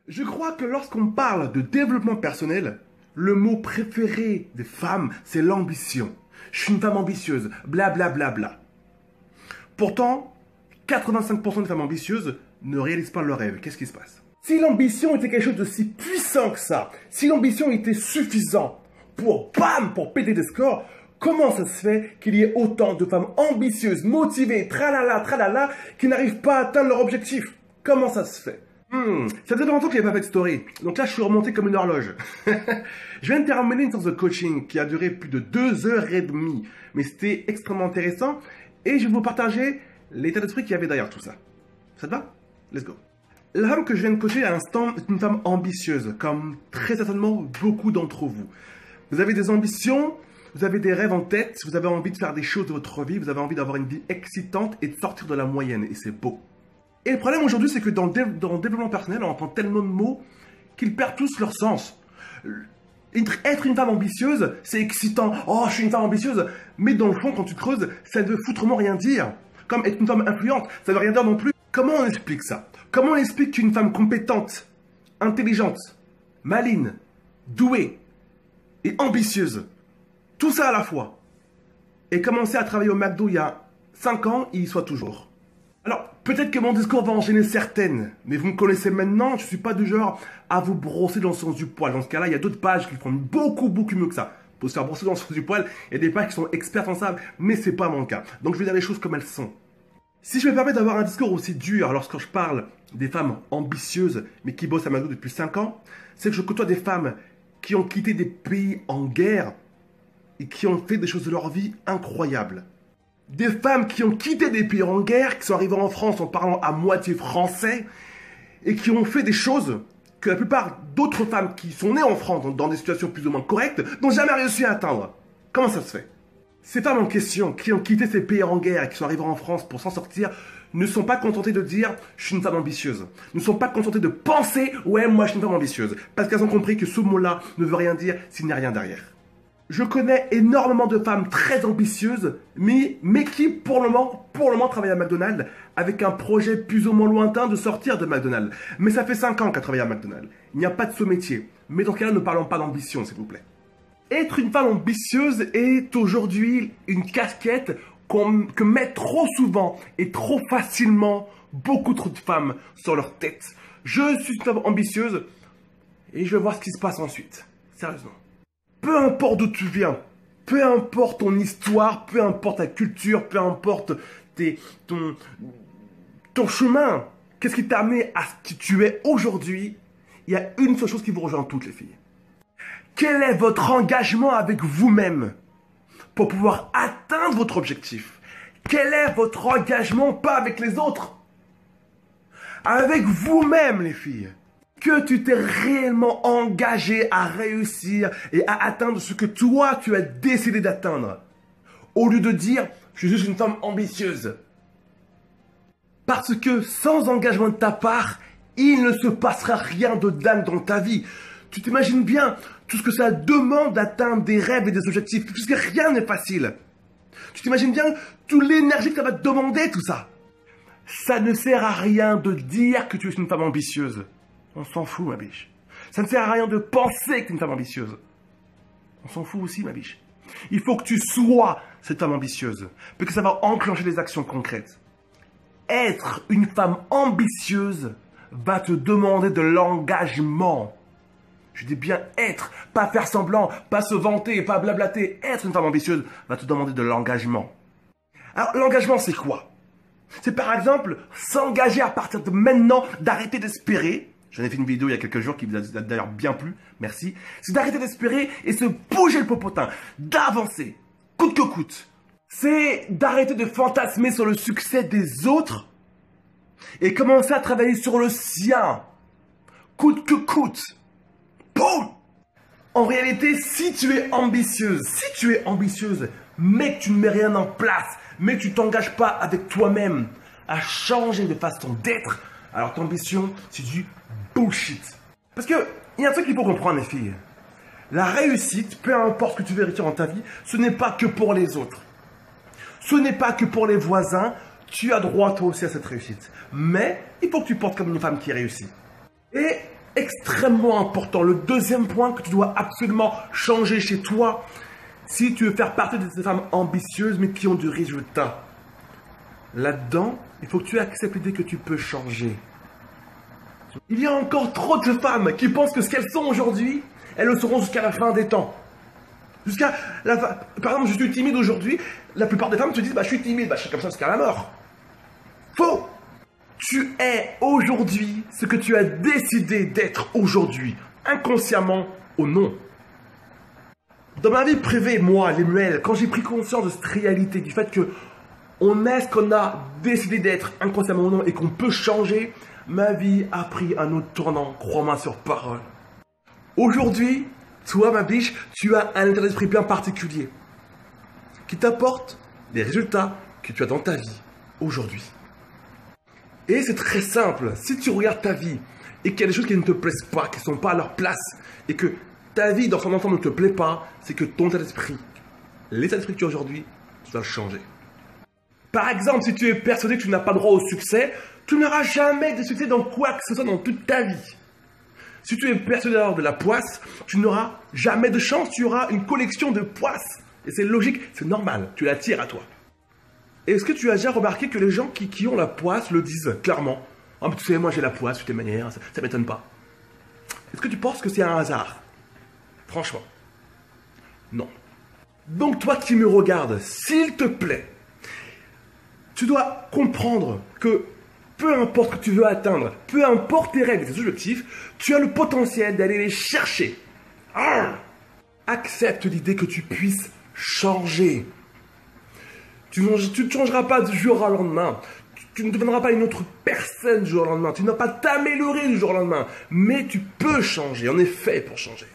Je crois que lorsqu'on parle de développement personnel, le mot préféré des femmes, c'est l'ambition. Je suis une femme ambitieuse, blablabla. Bla bla bla. Pourtant, 85% des femmes ambitieuses ne réalisent pas leurs rêves. Qu'est-ce qui se passe? Si l'ambition était quelque chose de si puissant que ça, si l'ambition était suffisante pour, bam, pour péter des scores, comment ça se fait qu'il y ait autant de femmes ambitieuses, motivées, tralala, qui n'arrivent pas à atteindre leur objectif? Comment ça se fait? Ça faisait longtemps que j'avais pas fait de story, donc là je suis remonté comme une horloge. Je viens de terminer une séance de coaching qui a duré plus de 2h30, mais c'était extrêmement intéressant et je vais vous partager l'état d'esprit qu'il y avait derrière tout ça. Ça te va? Let's go. La femme que je viens de coacher à l'instant est une femme ambitieuse, comme très certainement beaucoup d'entre vous. Vous avez des ambitions, vous avez des rêves en tête, vous avez envie de faire des choses de votre vie, vous avez envie d'avoir une vie excitante et de sortir de la moyenne, et c'est beau. Et le problème aujourd'hui, c'est que dans le développement personnel, on entend tellement de mots qu'ils perdent tous leur sens. Être une femme ambitieuse, c'est excitant. Oh, je suis une femme ambitieuse. Mais dans le fond, quand tu creuses, ça ne veut foutrement rien dire. Comme être une femme influente, ça ne veut rien dire non plus. Comment on explique ça? Comment on explique qu'une femme compétente, intelligente, maligne, douée et ambitieuse, tout ça à la fois, ait commencé à travailler au McDo il y a 5 ans, il y soit toujours? Alors, peut-être que mon discours va en gêner certaines, mais vous me connaissez maintenant, je ne suis pas du genre à vous brosser dans le sens du poil. Dans ce cas-là, il y a d'autres pages qui font beaucoup mieux que ça. Pour se faire brosser dans le sens du poil, il y a des pages qui sont expertes en ça, mais ce n'est pas mon cas. Donc je vais dire les choses comme elles sont. Si je me permets d'avoir un discours aussi dur lorsque je parle des femmes ambitieuses, mais qui bossent à McDo depuis 5 ans, c'est que je côtoie des femmes qui ont quitté des pays en guerre et qui ont fait des choses de leur vie incroyables. Des femmes qui ont quitté des pays en guerre, qui sont arrivées en France en parlant à moitié français, et qui ont fait des choses que la plupart d'autres femmes qui sont nées en France, dans des situations plus ou moins correctes, n'ont jamais réussi à atteindre. Comment ça se fait? Ces femmes en question, qui ont quitté ces pays en guerre et qui sont arrivées en France pour s'en sortir, ne sont pas contentées de dire « je suis une femme ambitieuse ». Ne sont pas contentées de penser « ouais, moi je suis une femme ambitieuse ». Parce qu'elles ont compris que ce mot-là ne veut rien dire s'il n'y a rien derrière. Je connais énormément de femmes très ambitieuses, mais qui, pour le moment, travaillent à McDonald's avec un projet plus ou moins lointain de sortir de McDonald's. Mais ça fait 5 ans qu'elles travaillent à McDonald's. Il n'y a pas de ce métier. Mais dans ce cas-là, ne parlons pas d'ambition, s'il vous plaît. Être une femme ambitieuse est aujourd'hui une casquette que met trop souvent et trop facilement beaucoup trop de femmes sur leur tête. Je suis une femme ambitieuse et je vais voir ce qui se passe ensuite. Sérieusement. Peu importe d'où tu viens, peu importe ton histoire, peu importe ta culture, peu importe ton chemin, qu'est-ce qui t'a amené à ce que tu es aujourd'hui, il y a une seule chose qui vous rejoint toutes les filles. Quel est votre engagement avec vous-même pour pouvoir atteindre votre objectif? Quel est votre engagement, pas avec les autres? Avec vous-même, les filles. Que tu t'es réellement engagé à réussir et à atteindre ce que toi, tu as décidé d'atteindre. Au lieu de dire, je suis juste une femme ambitieuse. Parce que sans engagement de ta part, il ne se passera rien de dingue dans ta vie. Tu t'imagines bien tout ce que ça demande d'atteindre des rêves et des objectifs, puisque rien n'est facile. Tu t'imagines bien toute l'énergie que ça va te demander, tout ça. Ça ne sert à rien de dire que tu es une femme ambitieuse. On s'en fout, ma biche. Ça ne sert à rien de penser que tu es une femme ambitieuse. On s'en fout aussi, ma biche. Il faut que tu sois cette femme ambitieuse, parce que ça va enclencher des actions concrètes. Être une femme ambitieuse va te demander de l'engagement. Je dis bien être, pas faire semblant, pas se vanter, pas blablater. Être une femme ambitieuse va te demander de l'engagement. Alors, l'engagement, c'est quoi? C'est par exemple s'engager à partir de maintenant d'arrêter d'espérer. J'en ai fait une vidéo il y a quelques jours qui vous a d'ailleurs bien plu, merci. C'est d'arrêter d'espérer et se bouger le popotin, d'avancer, coûte que coûte. C'est d'arrêter de fantasmer sur le succès des autres et commencer à travailler sur le sien, coûte que coûte. Boum! En réalité, si tu es ambitieuse, mais que tu ne mets rien en place, mais que tu t'engages pas avec toi-même à changer de façon d'être, alors ton ambition, c'est du bullshit. Parce que, il y a un truc qu'il faut comprendre, les filles. La réussite, peu importe ce que tu veux réussir dans ta vie, ce n'est pas que pour les autres. Ce n'est pas que pour les voisins. Tu as droit, toi aussi, à cette réussite. Mais, il faut que tu portes comme une femme qui réussit. Et extrêmement important. Le deuxième point que tu dois absolument changer chez toi, si tu veux faire partie de ces femmes ambitieuses mais qui ont du résultat. Là-dedans, il faut que tu acceptes l'idée que tu peux changer. Il y a encore trop de femmes qui pensent que ce qu'elles sont aujourd'hui, elles le seront jusqu'à la fin des temps. Jusqu'à la fin. Par exemple, je suis timide aujourd'hui. La plupart des femmes te disent, bah, je suis timide, bah, je suis comme ça jusqu'à la mort. Faux! Tu es aujourd'hui ce que tu as décidé d'être aujourd'hui, inconsciemment ou non. Dans ma vie privée, moi, Lemuel, quand j'ai pris conscience de cette réalité, du fait que on est ce qu'on a décidé d'être, inconsciemment ou non, et qu'on peut changer, ma vie a pris un autre tournant, crois-moi sur parole. Aujourd'hui, toi, ma biche, tu as un état d'esprit bien particulier qui t'apporte les résultats que tu as dans ta vie aujourd'hui. Et c'est très simple. Si tu regardes ta vie et qu'il y a des choses qui ne te plaisent pas, qui ne sont pas à leur place, et que ta vie dans son ensemble ne te plaît pas, c'est que ton état d'esprit, l'état d'esprit que tu as aujourd'hui, tu dois le changer. Par exemple, si tu es persuadé que tu n'as pas droit au succès, tu n'auras jamais de succès dans quoi que ce soit dans toute ta vie. Si tu es persuadé d'avoir de la poisse, tu n'auras jamais de chance, tu auras une collection de poisses. Et c'est logique, c'est normal, tu l'attires à toi. Est-ce que tu as déjà remarqué que les gens qui ont la poisse le disent clairement? Ah, mais tu sais, moi j'ai la poisse, de toutes les manières, ça ne m'étonne pas. Est-ce que tu penses que c'est un hasard? Franchement, non. Donc toi qui me regardes, s'il te plaît, tu dois comprendre que peu importe ce que tu veux atteindre, peu importe tes rêves et tes objectifs, tu as le potentiel d'aller les chercher. Accepte l'idée que tu puisses changer. Tu ne changeras pas du jour au lendemain. Tu ne deviendras pas une autre personne du jour au lendemain. Tu ne vas pas t'améliorer du jour au lendemain. Mais tu peux changer. On est fait pour changer.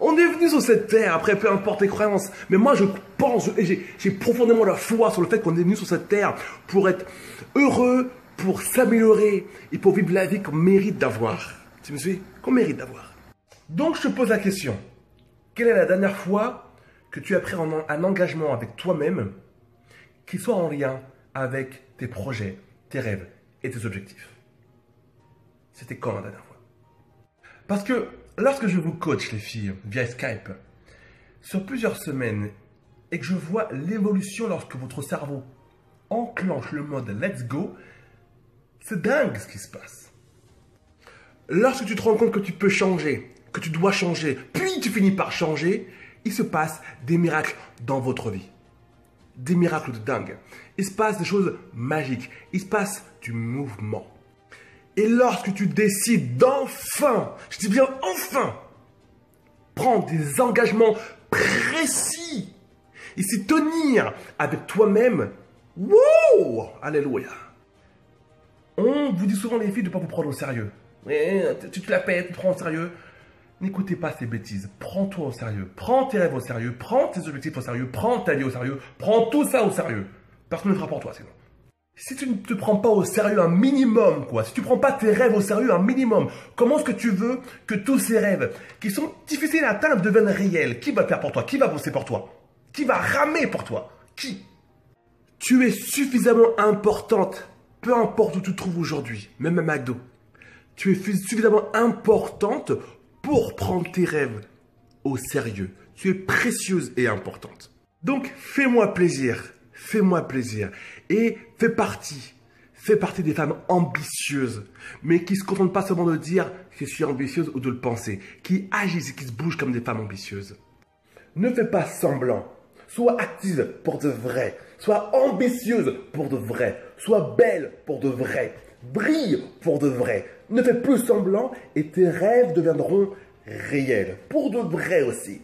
On est venu sur cette terre, après peu importe tes croyances. Mais moi je pense, et j'ai profondément la foi sur le fait qu'on est venu sur cette terre pour être heureux, pour s'améliorer et pour vivre la vie qu'on mérite d'avoir. Tu me suis? Qu'on mérite d'avoir. Donc je te pose la question. Quelle est la dernière fois que tu as pris un engagement avec toi-même qui soit en lien avec tes projets, tes rêves et tes objectifs? C'était quand la dernière fois? Parce que lorsque je vous coach, les filles, via Skype, sur plusieurs semaines, et que je vois l'évolution lorsque votre cerveau enclenche le mode Let's Go, c'est dingue ce qui se passe. Lorsque tu te rends compte que tu peux changer, que tu dois changer, puis tu finis par changer, il se passe des miracles dans votre vie. Des miracles de dingue. Il se passe des choses magiques. Il se passe du mouvement. Et lorsque tu décides d'enfin, je dis bien enfin, prendre des engagements précis et s'y tenir avec toi-même, wow, alléluia. On vous dit souvent les filles de ne pas vous prendre au sérieux. Tu te la pètes, tu te prends au sérieux. N'écoutez pas ces bêtises. Prends-toi au sérieux. Prends tes rêves au sérieux. Prends tes objectifs au sérieux. Prends ta vie au sérieux. Prends tout ça au sérieux. Personne ne le fera pour toi sinon. Si tu ne te prends pas au sérieux un minimum, quoi, si tu ne prends pas tes rêves au sérieux un minimum, comment est-ce que tu veux que tous ces rêves, qui sont difficiles à atteindre, deviennent réels? Qui va le faire pour toi? Qui va bosser pour toi? Qui va ramer pour toi? Qui? Tu es suffisamment importante, peu importe où tu te trouves aujourd'hui, même à McDo. Tu es suffisamment importante pour prendre tes rêves au sérieux. Tu es précieuse et importante. Donc, fais-moi plaisir. Fais-moi plaisir. Et fais partie des femmes ambitieuses, mais qui ne se contentent pas seulement de dire que je suis ambitieuse ou de le penser, qui agissent et qui se bougent comme des femmes ambitieuses. Ne fais pas semblant. Sois active pour de vrai. Sois ambitieuse pour de vrai. Sois belle pour de vrai. Brille pour de vrai. Ne fais plus semblant et tes rêves deviendront réels. Pour de vrai aussi.